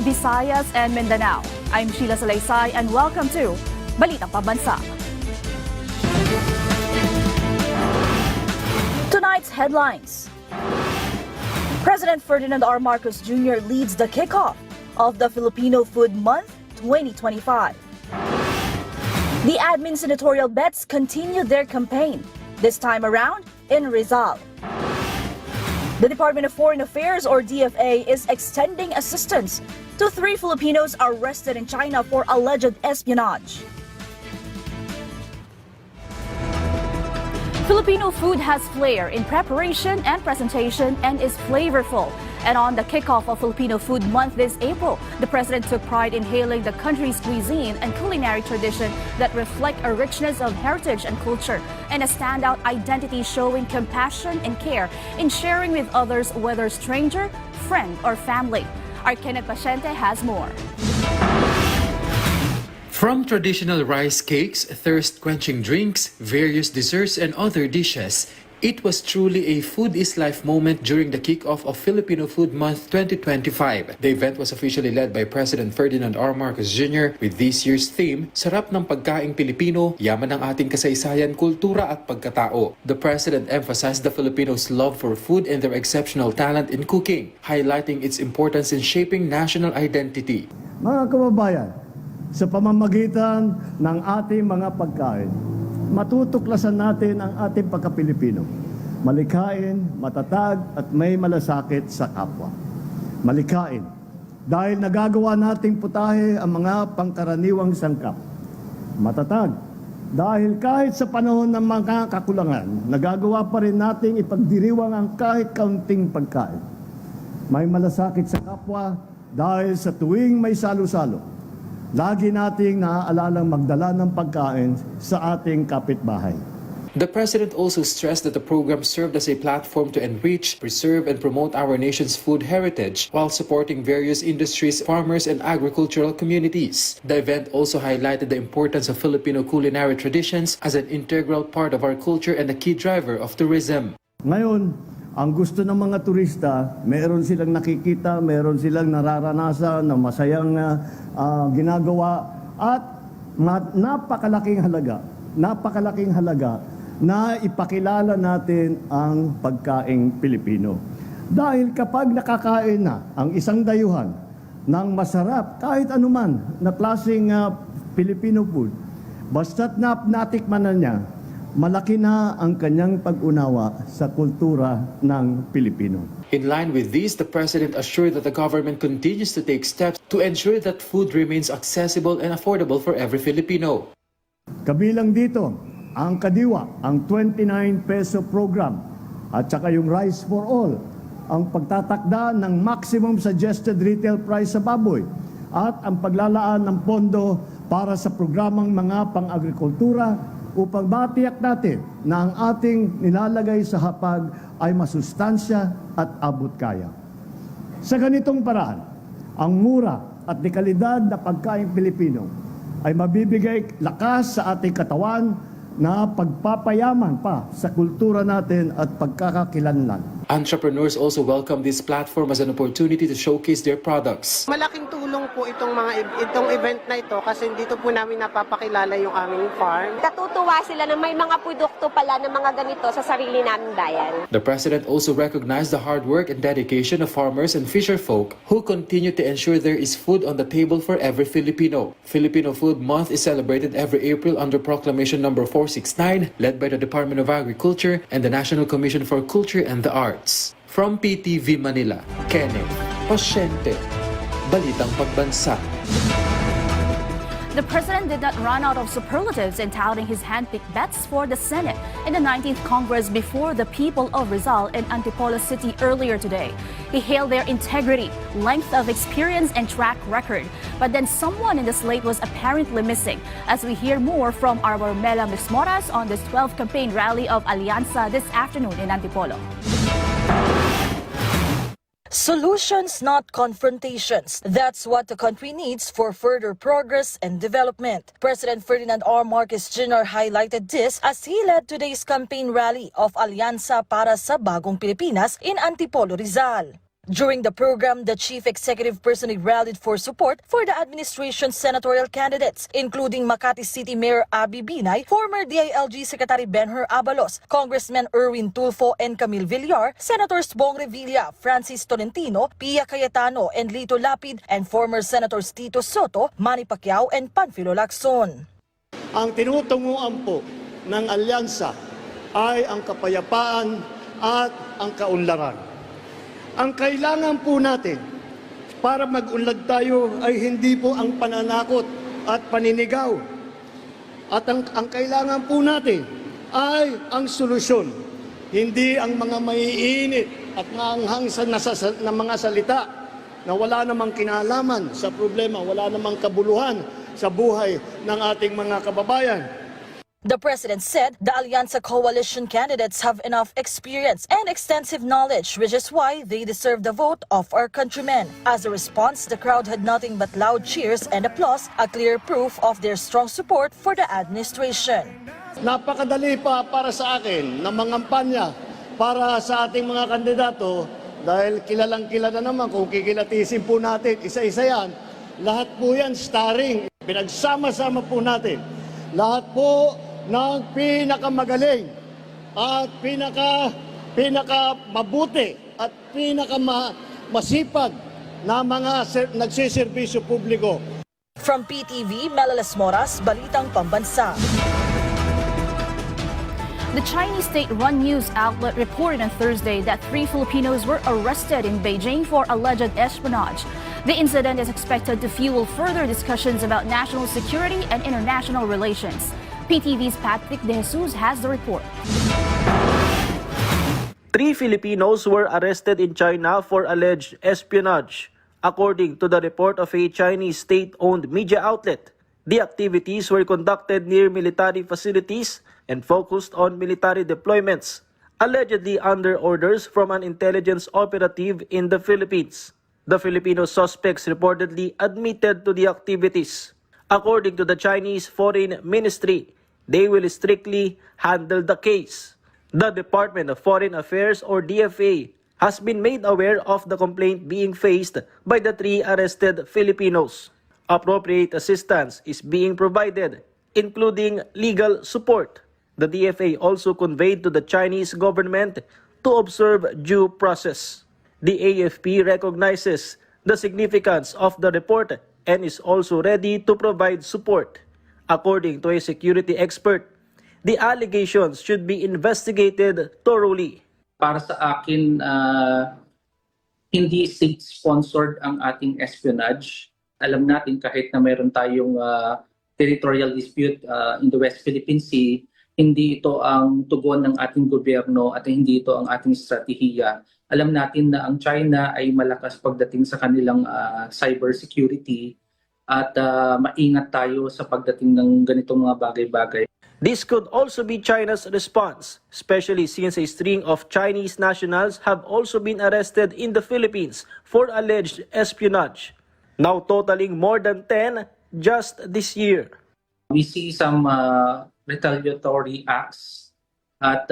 Visayas, and Mindanao. I'm Sheila Salaysay and welcome to Balitang Pambansa. Tonight's headlines. President Ferdinand R. Marcos Jr. leads the kickoff of the Filipino Food Month 2025. The admin senatorial bets continue their campaign, this time around in Rizal. The Department of Foreign Affairs, or DFA, is extending assistance to 3 Filipinos arrested in China for alleged espionage. Filipino food has flair in preparation and presentation and is flavorful. And on the kickoff of Filipino Food Month this April, the President took pride in hailing the country's cuisine and culinary tradition that reflect a richness of heritage and culture and a standout identity showing compassion and care in sharing with others, whether stranger, friend, or family. Our Kenneth Pasyente has more. From traditional rice cakes, thirst-quenching drinks, various desserts, and other dishes, it was truly a food is life moment during the kickoff of Filipino Food Month 2025. The event was officially led by President Ferdinand R. Marcos Jr. with this year's theme, Sarap ng Pagkaing Pilipino, Yaman ng Ating Kasaysayan, Kultura at Pagkatao. The President emphasized the Filipinos' love for food and their exceptional talent in cooking, highlighting its importance in shaping national identity. Mga kababayan, sa pamamagitan ng ating mga pagkain, matutuklasan natin ang ating pagka-Pilipino. Malikhain, matatag at may malasakit sa kapwa. Malikhain, dahil nagagawa nating putahe ang mga pangkaraniwang sangkap. Matatag, dahil kahit sa panahon ng mga kakulangan, nagagawa pa rin nating ipagdiriwang ang kahit kaunting pagkain. May malasakit sa kapwa dahil sa tuwing may salo-salo, lagi nating naaalalang magdala ng pagkain sa ating kapitbahay. The President also stressed that the program served as a platform to enrich, preserve, and promote our nation's food heritage while supporting various industries, farmers, and agricultural communities. The event also highlighted the importance of Filipino culinary traditions as an integral part of our culture and a key driver of tourism. Ngayon, ang gusto ng mga turista, meron silang nakikita, meron silang nararanasan na masayang ginagawa at napakalaking halaga na ipakilala natin ang pagkaing Pilipino. Dahil kapag nakakain na ang isang dayuhan ng masarap, kahit anuman na klaseng Filipino food, basta't natikman na niya, malaki na ang kanyang pag-unawa sa kultura ng Pilipino. In line with this, the President assured that the government continues to take steps to ensure that food remains accessible and affordable for every Filipino. Kabilang dito, ang Kadiwa, ang 29 peso program, at saka yung Rice for All, ang pagtatakda ng maximum suggested retail price sa baboy, at ang paglalaan ng pondo para sa programang mga pang-agrikultura upang matiyak natin na ang ating nilalagay sa hapag ay masustansya at abot kaya. Sa ganitong paraan, ang mura at dekalidad na pagkain Pilipino ay mabibigay lakas sa ating katawan na pagpapayaman pa sa kultura natin at pagkakakilanlan. Entrepreneurs also welcome this platform as an opportunity to showcase their products. Malaking tulong po itong event na ito kasi dito po namin napapakilala yung aming farm. Natutuwa sila na may mga produkto pala na mga ganito sa sarili naming bayan. The President also recognized the hard work and dedication of farmers and fisherfolk who continue to ensure there is food on the table for every Filipino. Filipino Food Month is celebrated every April under Proclamation number 469, led by the Department of Agriculture and the National Commission for Culture and the Arts. From PTV Manila, Kenneth Pasyente, Balitang Pambansa. The President did not run out of superlatives in touting his handpicked bets for the Senate in the 19th Congress before the people of Rizal and Antipolo City earlier today. He hailed their integrity, length of experience, and track record. But then someone in the slate was apparently missing, as we hear more from our Mela Mismoras on this 12th campaign rally of Alianza this afternoon in Antipolo. Solutions, not confrontations. That's what the country needs for further progress and development. President Ferdinand R. Marcos Jr. highlighted this as he led today's campaign rally of Alianza para sa Bagong Pilipinas in Antipolo, Rizal. During the program, the chief executive personally rallied for support for the administration's senatorial candidates, including Makati City Mayor Abby Binay, former DILG Secretary Benher Abalos, Congressman Erwin Tulfo and Camille Villar, Senators Bong Revilla, Francis Tolentino, Pia Cayetano and Lito Lapid, and former Senators Tito Soto, Manny Pacquiao and Panfilo Lacson. Ang tinutunguan po ng alyansa ay ang kapayapaan at ang kaunlaran. Ang kailangan po natin para mag-unlad tayo ay hindi po ang pananakot at paninigaw. At ang kailangan po natin ay ang solusyon. Hindi ang mga maiinit at maanghang na mga salita na wala namang kinalaman sa problema, wala namang kabuluhan sa buhay ng ating mga kababayan. The president said the Alyansa coalition candidates have enough experience and extensive knowledge, which is why they deserve the vote of our countrymen. As a response, the crowd had nothing but loud cheers and applause, a clear proof of their strong support for the administration. Napakadali pa para sa akin na mangampanya para sa ating mga kandidato dahil kilalang-kilala naman kung kikilatisin po natin, isa-isa yan, lahat po yan starring, pinagsama-sama po natin. Lahat po ng pinakamagaling at pinakamabuti at pinakamasipag na mga nagsiservisyo publiko. From PTV, Melalas Moras, Balitang Pambansa. The Chinese state-run news outlet reported on Thursday that 3 Filipinos were arrested in Beijing for alleged espionage. The incident is expected to fuel further discussions about national security and international relations. PTV's Patrick De Jesus has the report. 3 Filipinos were arrested in China for alleged espionage. According to the report of a Chinese state-owned media outlet, the activities were conducted near military facilities and focused on military deployments, allegedly under orders from an intelligence operative in the Philippines. The Filipino suspects reportedly admitted to the activities. According to the Chinese Foreign Ministry, they will strictly handle the case. The Department of Foreign Affairs or DFA has been made aware of the complaint being faced by the 3 arrested Filipinos. Appropriate assistance is being provided, including legal support. The DFA also conveyed to the Chinese government to observe due process. The AFP recognizes the significance of the report and is also ready to provide support. According to a security expert, the allegations should be investigated thoroughly. Para sa akin, hindi state-sponsored ang ating espionage. Alam natin kahit na mayroon tayong territorial dispute in the West Philippine Sea, hindi ito ang tugon ng ating gobyerno at hindi ito ang ating estratehiya. Alam natin na ang China ay malakas pagdating sa kanilang cybersecurity at maingat tayo sa pagdating ng ganitong mga bagay-bagay. This could also be China's response, especially since a string of Chinese nationals have also been arrested in the Philippines for alleged espionage, now totaling more than 10 just this year. We see some retaliatory acts at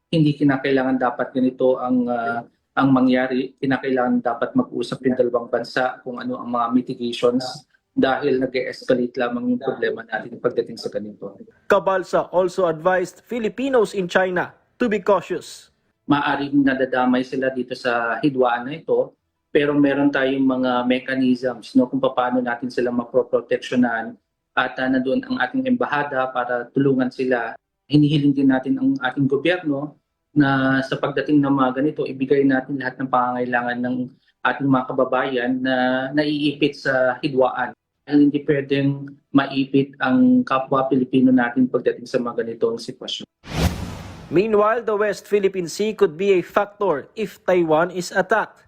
hindi kinakailangan dapat ganito ang mangyari. Kinakailangan dapat mag-usap yung dalawang bansa kung ano ang mga mitigations dahil nag-escalate lamang yung problema natin pagdating sa ganito. Cabalsa also advised Filipinos in China to be cautious. Maaring nadadamay sila dito sa hidwaan na ito, pero meron tayong mga mechanisms kung paano natin sila maproproteksyonan at nandoon ang ating embahada para tulungan sila. Hinihiling din natin ang ating gobyerno na sa pagdating ng mga ganito, ibigay natin lahat ng pangangailangan ng ating mga kababayan na naiipit sa hidwaan. Hindi pwedeng maipit ang kapwa Pilipino natin pagdating sa mga ganitong sitwasyon. Meanwhile, the West Philippine Sea could be a factor if Taiwan is attacked.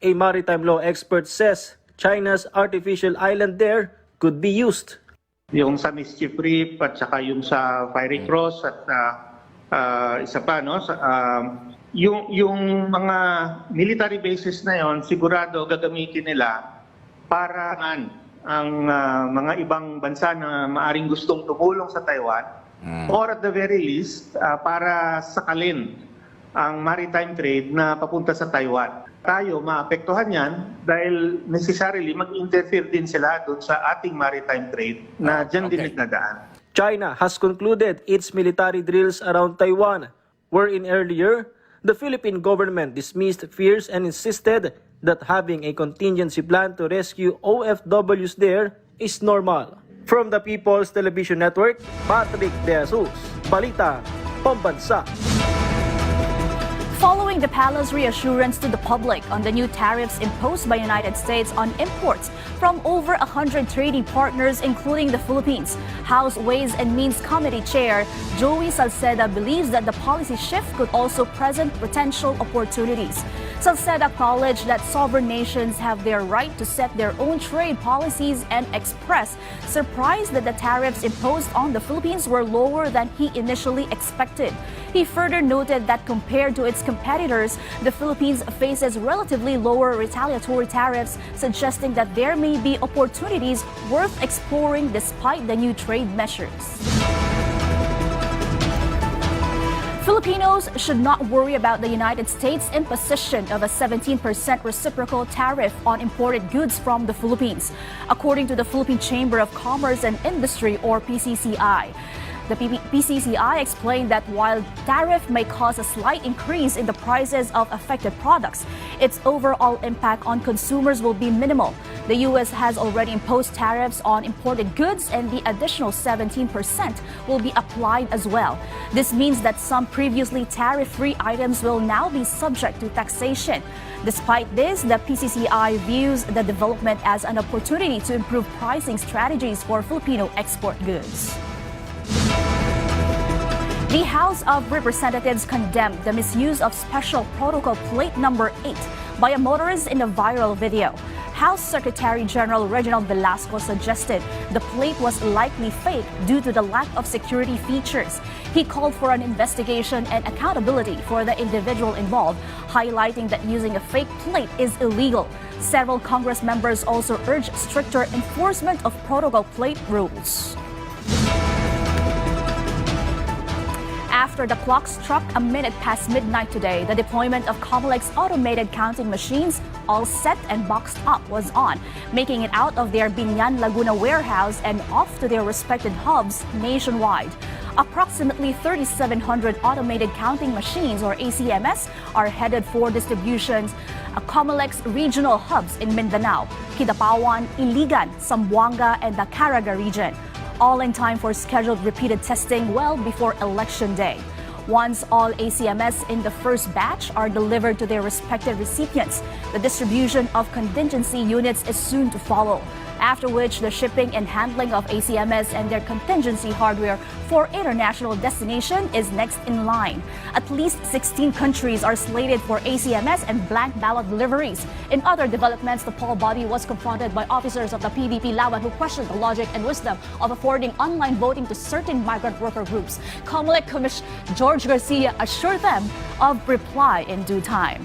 A maritime law expert says China's artificial island there could be used. Yung sa Mischief Reef at saka yung sa Fiery Cross at isa pa, no? Yung mga military bases na yon, sigurado gagamitin nila para ang mga ibang bansa na maaring gustong tumulong sa Taiwan or at the very least para sakalin ang maritime trade na papunta sa Taiwan. tayo maapektuhan yan dahil necessarily mag-interfere din sila doon sa ating maritime trade na dyan din nagdadaan. China has concluded its military drills around Taiwan, wherein earlier, the Philippine government dismissed fears and insisted that having a contingency plan to rescue OFWs there is normal. From the People's Television Network, Patrick De Jesus, Balitang Pambansa. Following the palace reassurance to the public on the new tariffs imposed by United States on imports from over 100 trading partners, including the Philippines, House Ways and Means Committee Chair Joey Salceda believes that the policy shift could also present potential opportunities. Salceda acknowledged that sovereign nations have their right to set their own trade policies and expressed surprise that the tariffs imposed on the Philippines were lower than he initially expected. He further noted that compared to its competitors, the Philippines faces relatively lower retaliatory tariffs, suggesting that there may be opportunities worth exploring despite the new trade measures. Filipinos should not worry about the United States' imposition of a 17% reciprocal tariff on imported goods from the Philippines, according to the Philippine Chamber of Commerce and Industry, or PCCI. The PCCI explained that while tariff may cause a slight increase in the prices of affected products, its overall impact on consumers will be minimal. The U.S. has already imposed tariffs on imported goods, and the additional 17% will be applied as well. This means that some previously tariff-free items will now be subject to taxation. Despite this, the PCCI views the development as an opportunity to improve pricing strategies for Filipino export goods. The House of Representatives condemned the misuse of Special Protocol Plate Number 8 by a motorist in a viral video. House Secretary General Reginald Velasco suggested the plate was likely fake due to the lack of security features. He called for an investigation and accountability for the individual involved, highlighting that using a fake plate is illegal. Several Congress members also urged stricter enforcement of protocol plate rules. After the clock struck a minute past midnight today, the deployment of Comelec automated counting machines, all set and boxed up, was on, making it out of their Binyan, Laguna warehouse and off to their respective hubs nationwide. Approximately 3,700 automated counting machines, or ACMS, are headed for distributions Comelec's regional hubs in Mindanao, Kidapawan, Iligan, Zamboanga, and the Caraga region, all in time for scheduled repeated testing well before Election Day. Once all ACMS in the first batch are delivered to their respective recipients, the distribution of contingency units is soon to follow, after which the shipping and handling of ACMS and their contingency hardware for international destination is next in line. At least 16 countries are slated for ACMS and blank ballot deliveries. In other developments, the poll body was confronted by officers of the PDP Laban who questioned the logic and wisdom of affording online voting to certain migrant worker groups. Comelec Commissioner George Garcia assured them of reply in due time.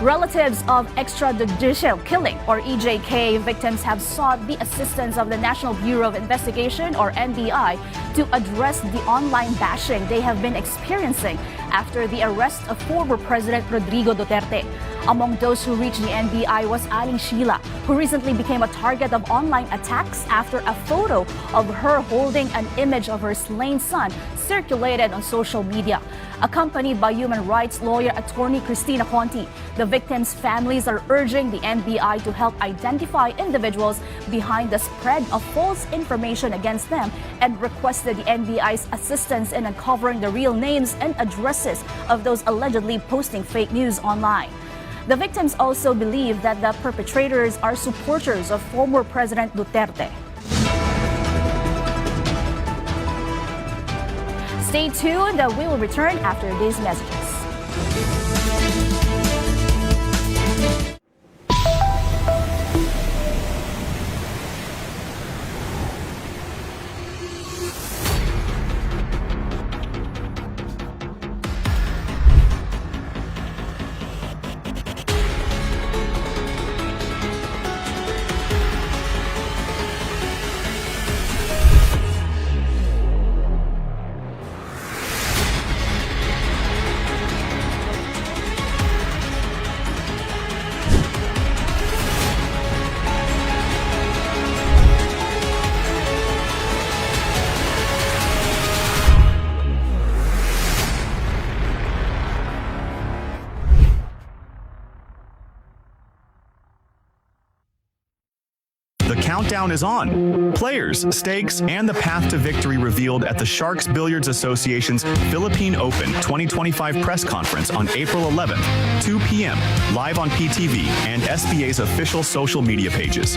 Relatives of extrajudicial killing, or EJK, victims have sought the assistance of the National Bureau of Investigation, or NBI, to address the online bashing they have been experiencing after the arrest of former President Rodrigo Duterte. Among those who reached the NBI was Aling Sheila, who recently became a target of online attacks after a photo of her holding an image of her slain son circulated on social media. Accompanied by human rights lawyer attorney Cristina Conti, the victims' families are urging the NBI to help identify individuals behind the spread of false information against them and requested the NBI's assistance in uncovering the real names and addresses of those allegedly posting fake news online. The victims also believe that the perpetrators are supporters of former President Duterte. Stay tuned, we will return after these messages. The countdown is on. Players, stakes, and the path to victory revealed at the Sharks Billiards Association's Philippine Open 2025 press conference on April 11th, 2 p.m., live on PTV and SBA's official social media pages.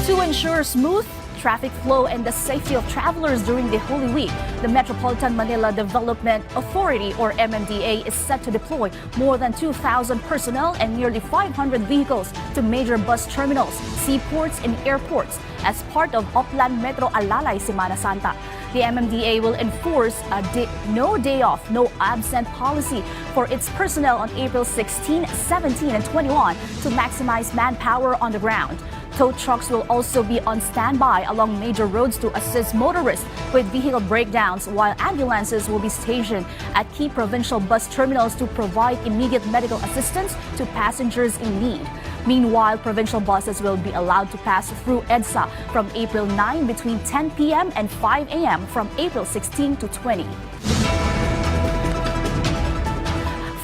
To ensure smooth traffic flow and the safety of travelers during the Holy Week, the Metropolitan Manila Development Authority, or MMDA, is set to deploy more than 2,000 personnel and nearly 500 vehicles to major bus terminals, seaports, and airports as part of Oplan Metro Alalay Semana Santa. The MMDA will enforce a no day off, no absent policy for its personnel on April 16, 17, and 21 to maximize manpower on the ground. Tow trucks will also be on standby along major roads to assist motorists with vehicle breakdowns, while ambulances will be stationed at key provincial bus terminals to provide immediate medical assistance to passengers in need. Meanwhile, provincial buses will be allowed to pass through EDSA from April 9 between 10 p.m. and 5 a.m. from April 16 to 20.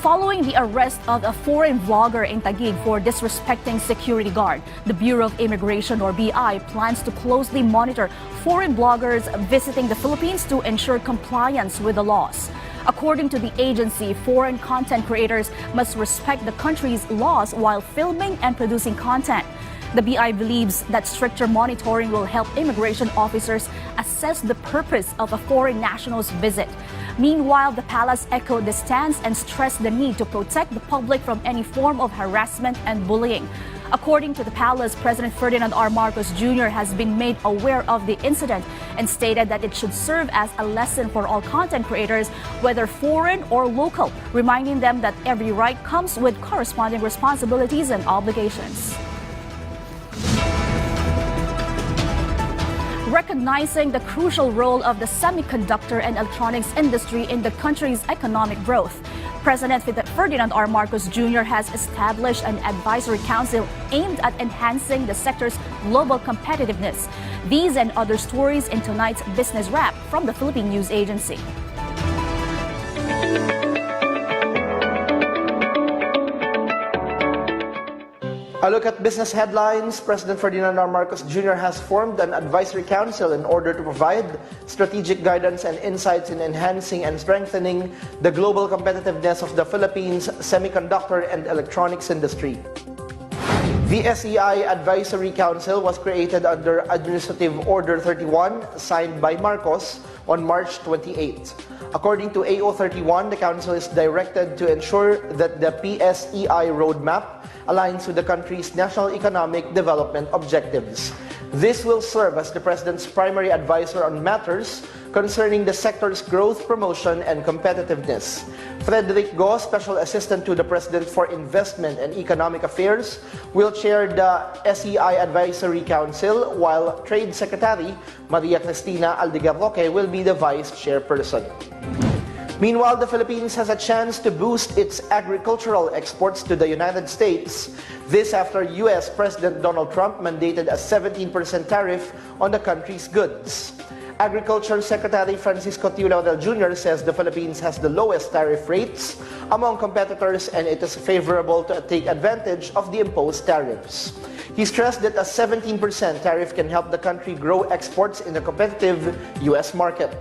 Following the arrest of a foreign vlogger in Taguig for disrespecting security guard, the Bureau of Immigration, or BI, plans to closely monitor foreign bloggers visiting the Philippines to ensure compliance with the laws. According to the agency, foreign content creators must respect the country's laws while filming and producing content. The BI believes that stricter monitoring will help immigration officers assess the purpose of a foreign national's visit. Meanwhile, the palace echoed the stance and stressed the need to protect the public from any form of harassment and bullying. According to the palace, President Ferdinand R. Marcos Jr. has been made aware of the incident and stated that it should serve as a lesson for all content creators, whether foreign or local, reminding them that every right comes with corresponding responsibilities and obligations. Recognizing the crucial role of the semiconductor and electronics industry in the country's economic growth, President Ferdinand R. Marcos Jr. has established an advisory council aimed at enhancing the sector's global competitiveness. These and other stories in tonight's Business Wrap from the Philippine News Agency. A look at business headlines. President Ferdinand R. Marcos Jr. has formed an advisory council in order to provide strategic guidance and insights in enhancing and strengthening the global competitiveness of the Philippines' semiconductor and electronics industry. The SEI Advisory Council was created under Administrative Order 31, signed by Marcos on March 28. According to AO 31, the Council is directed to ensure that the PSEI roadmap aligns with the country's national economic development objectives. This will serve as the President's primary advisor on matters concerning the sector's growth, promotion, and competitiveness. Frederick Go, Special Assistant to the President for Investment and Economic Affairs, will chair the SEI Advisory Council, while Trade Secretary Maria Cristina Aldegarroque will be the Vice Chairperson. Meanwhile, the Philippines has a chance to boost its agricultural exports to the United States. This after U.S. President Donald Trump mandated a 17% tariff on the country's goods. Agriculture Secretary Francisco T. Laudel Jr. says the Philippines has the lowest tariff rates among competitors and it is favorable to take advantage of the imposed tariffs. He stressed that a 17% tariff can help the country grow exports in the competitive U.S. market.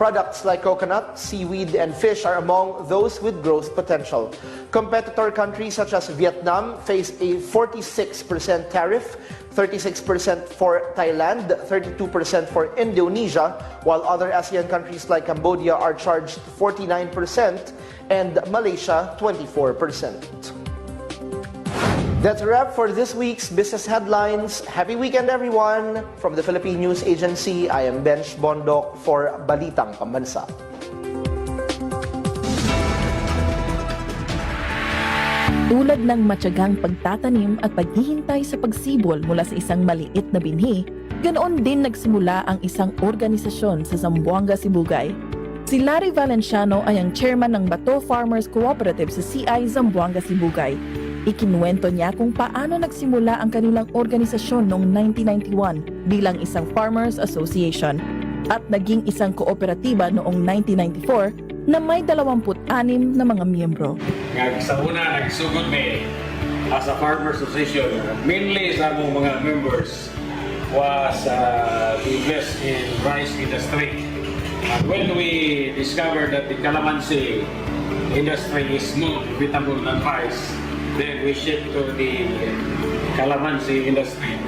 Products like coconut, seaweed, and fish are among those with growth potential. Competitor countries such as Vietnam face a 46% tariff, 36% for Thailand, 32% for Indonesia, while other ASEAN countries like Cambodia are charged 49% and Malaysia 24%. That's a wrap for this week's business headlines. Happy weekend, everyone! From the Philippine News Agency, I am Bench Bondok for Balitang Pambansa. Tulad ng matyagang pagtatanim at paghihintay sa pagsibol mula sa isang maliit na binhi, ganoon din nagsimula ang isang organisasyon sa Zamboanga, Sibugay. Si Larry Valenciano ay ang chairman ng Bato Farmers Cooperative sa CI Zamboanga, Sibugay. Ikinuwento niya kung paano nagsimula ang kanilang organisasyon noong 1991 bilang isang Farmers Association at naging isang kooperatiba noong 1994 na may 26 na mga miyembro. Sa una, nagsugod may as a farmer association, mainly sa among mga members was to invest in rice industry. And when we discovered that the calamansi industry is more profitable than rice, then we shift to the calamansi industry.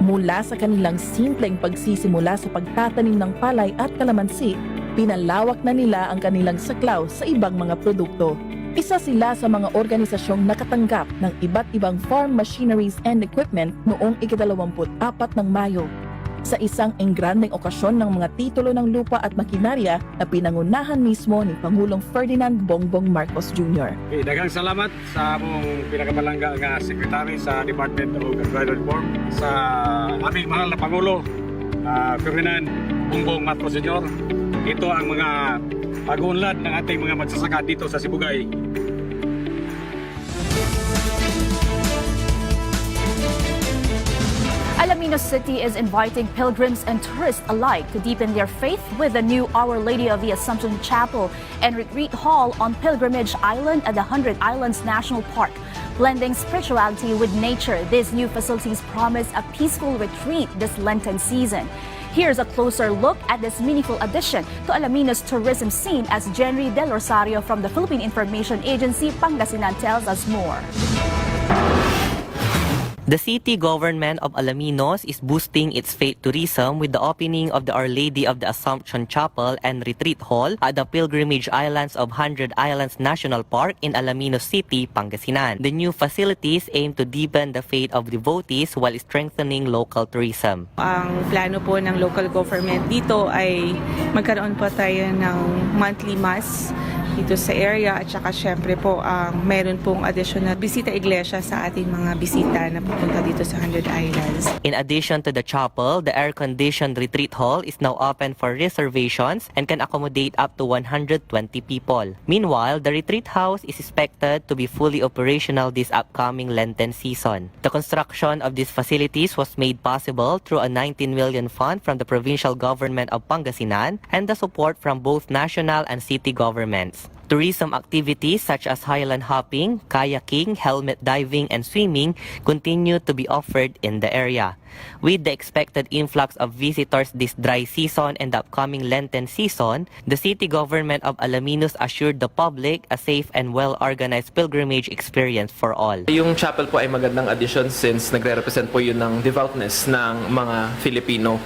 Mula sa kanilang simpleng pagsisimula sa pagtatanim ng palay at kalamansi, pinalawak na nila ang kanilang saklaw sa ibang mga produkto. Isa sila sa mga organisasyong nakatanggap ng iba't ibang farm machineries and equipment noong ika-24 ng Mayo. Sa isang engrandeng okasyon ng mga titulo ng lupa at makinarya na pinangunahan mismo ni Pangulong Ferdinand Bongbong Marcos Jr. Daghang salamat sa among pinakamalangga nga sekretary sa Department of Agrarian Reform, sa aming mahal na Pangulo, Ferdinand Bongbong Marcos Jr. Ito ang mga pag-unlad ng ating mga magsasaka dito sa Sibugay. Alaminos City is inviting pilgrims and tourists alike to deepen their faith with the new Our Lady of the Assumption Chapel and Retreat Hall on Pilgrimage Island at the 100 Islands National Park. Blending spirituality with nature, these new facilities promise a peaceful retreat this Lenten season. Here's a closer look at this meaningful addition to Alaminos tourism scene as Jenry Del Rosario from the Philippine Information Agency Pangasinan tells us more. The city government of Alaminos is boosting its faith tourism with the opening of the Our Lady of the Assumption Chapel and Retreat Hall at the Pilgrimage Islands of 100 Islands National Park in Alaminos City, Pangasinan. The new facilities aim to deepen the faith of devotees while strengthening local tourism. Ang plano po ng local government dito ay magkaroon po tayo ng monthly mass dito sa area at saka syempre po meron pong additional bisita iglesia sa ating mga bisita na pupunta dito sa 100 Islands. In addition to the chapel, the air-conditioned retreat hall is now open for reservations and can accommodate up to 120 people. Meanwhile, the retreat house is expected to be fully operational this upcoming Lenten season. The construction of these facilities was made possible through a 19 million fund from the provincial government of Pangasinan and the support from both national and city governments. Tourism activities such as highland hopping, kayaking, helmet diving, and swimming continue to be offered in the area. With the expected influx of visitors this dry season and the upcoming Lenten season, the city government of Alaminos assured the public a safe and well-organized pilgrimage experience for all. Yung chapel po ay magandang addition since nagre-represent po yun ng devoutness ng mga Filipino.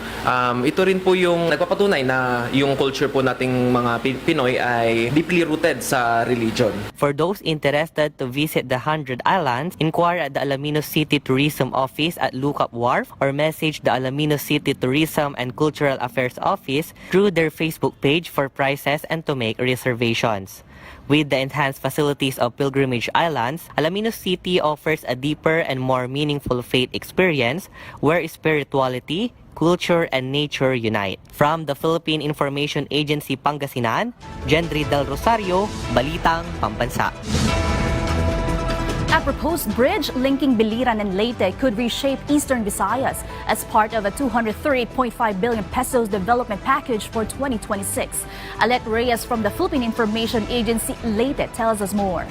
Ito rin po yung nagpapatunay na yung culture po nating mga Pinoy ay deeply rooted sa religion. For those interested to visit the 100 Islands, inquire at the Alaminos City Tourism Office at Lookup Wharf or message the Alaminos City Tourism and Cultural Affairs Office through their Facebook page for prices and to make reservations. With the enhanced facilities of Pilgrimage Islands, Alaminos City offers a deeper and more meaningful faith experience where spirituality, culture, and nature unite. From the Philippine Information Agency Pangasinan, Jenry Del Rosario, Balitang Pambansa. A proposed bridge linking Biliran and Leyte could reshape Eastern Visayas as part of a 238.5 billion pesos development package for 2026. Alet Reyes from the Philippine Information Agency Leyte tells us more.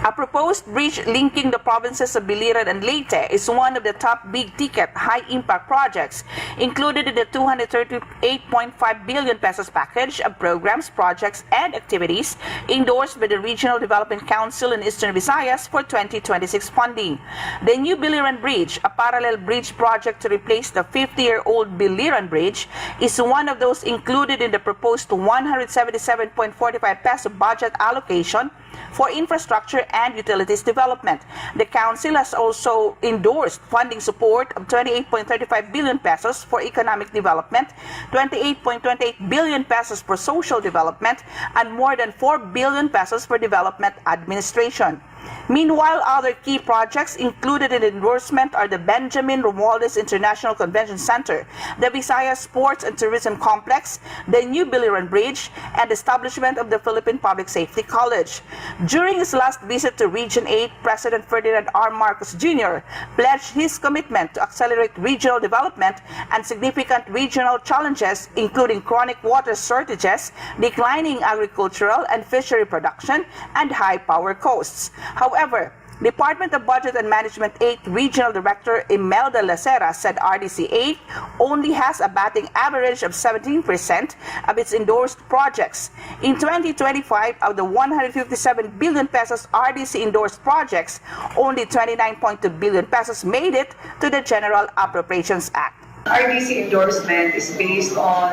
A proposed bridge linking the provinces of Biliran and Leyte is one of the top big-ticket, high-impact projects included in the 238.5 billion pesos package of programs, projects, and activities endorsed by the Regional Development Council in Eastern Visayas for 2026 funding. The new Biliran Bridge, a parallel bridge project to replace the 50-year-old Biliran Bridge, is one of those included in the proposed 177.45 peso budget allocation for infrastructure and utilities development. The Council has also endorsed funding support of 28.35 billion pesos for economic development, 28.28 billion pesos for social development, and more than 4 billion pesos for development administration. Meanwhile, other key projects included in the endorsement are the Benjamin Romualdez International Convention Center, the Visayas Sports and Tourism Complex, the new Biliran Bridge, and establishment of the Philippine Public Safety College. During his last visit to Region 8, President Ferdinand R. Marcos Jr. pledged his commitment to accelerate regional development and significant regional challenges, including chronic water shortages, declining agricultural and fishery production, and high power costs. However, Department of Budget and Management 8 Regional Director Imelda Lacera said RDC 8 only has a batting average of 17% of its endorsed projects. In 2025, of the 157 billion pesos RDC endorsed projects, only 29.2 billion pesos made it to the General Appropriations Act. RDC endorsement is based on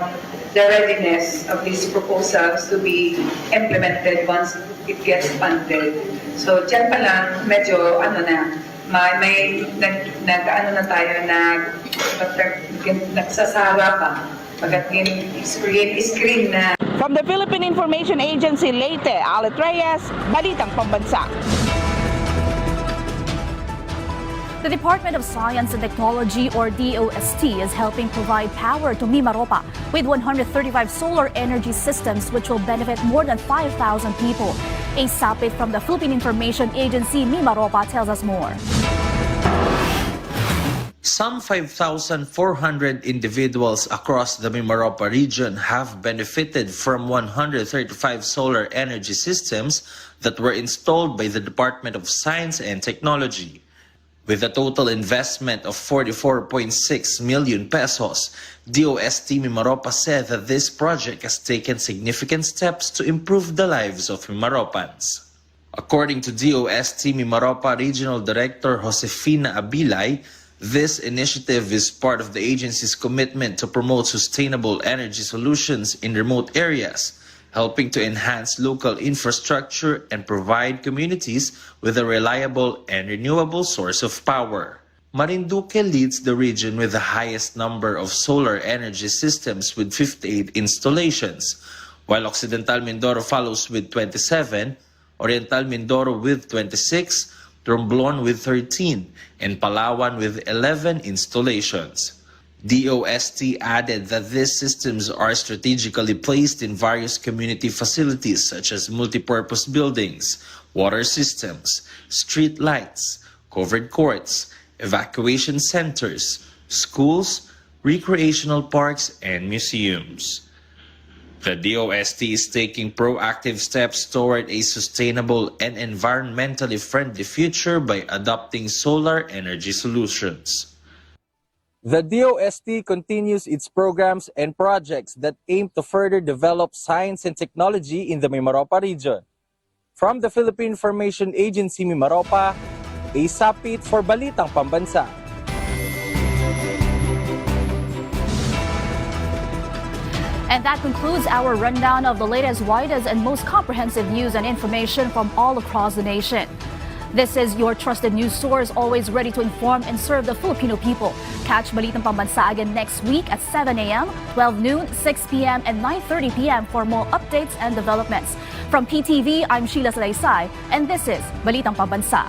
the readiness of these proposals to be implemented once it gets funded. So dyan pa lang medyo may nagsasara pa pagkat screen na. From the Philippine Information Agency, Leyte, Alet Reyes, Balitang Pambansa. The Department of Science and Technology, or DOST, is helping provide power to Mimaropa with 135 solar energy systems which will benefit more than 5,000 people. A sapit from the Philippine Information Agency, Mimaropa, tells us more. Some 5,400 individuals across the Mimaropa region have benefited from 135 solar energy systems that were installed by the Department of Science and Technology. With a total investment of 44.6 million pesos, DOST Mimaropa said that this project has taken significant steps to improve the lives of Mimaropans. According to DOST Mimaropa Regional Director Josefina Abilay, this initiative is part of the agency's commitment to promote sustainable energy solutions in remote areas, helping to enhance local infrastructure and provide communities with a reliable and renewable source of power. Marinduque leads the region with the highest number of solar energy systems with 58 installations, while Occidental Mindoro follows with 27, Oriental Mindoro with 26, Romblon with 13, and Palawan with 11 installations. DOST added that these systems are strategically placed in various community facilities such as multipurpose buildings, water systems, street lights, covered courts, evacuation centers, schools, recreational parks, and museums. The DOST is taking proactive steps toward a sustainable and environmentally friendly future by adopting solar energy solutions. The DOST continues its programs and projects that aim to further develop science and technology in the Mimaropa region. From the Philippine Information Agency Mimaropa, a sapit for Balitang Pambansa. And that concludes our rundown of the latest, widest, and most comprehensive news and information from all across the nation. This is your trusted news source, always ready to inform and serve the Filipino people. Catch Balitang Pambansa again next week at 7 a.m., 12 noon, 6 p.m., and 9:30 p.m. for more updates and developments. From PTV, I'm Sheila Salaysay, and this is Balitang Pambansa.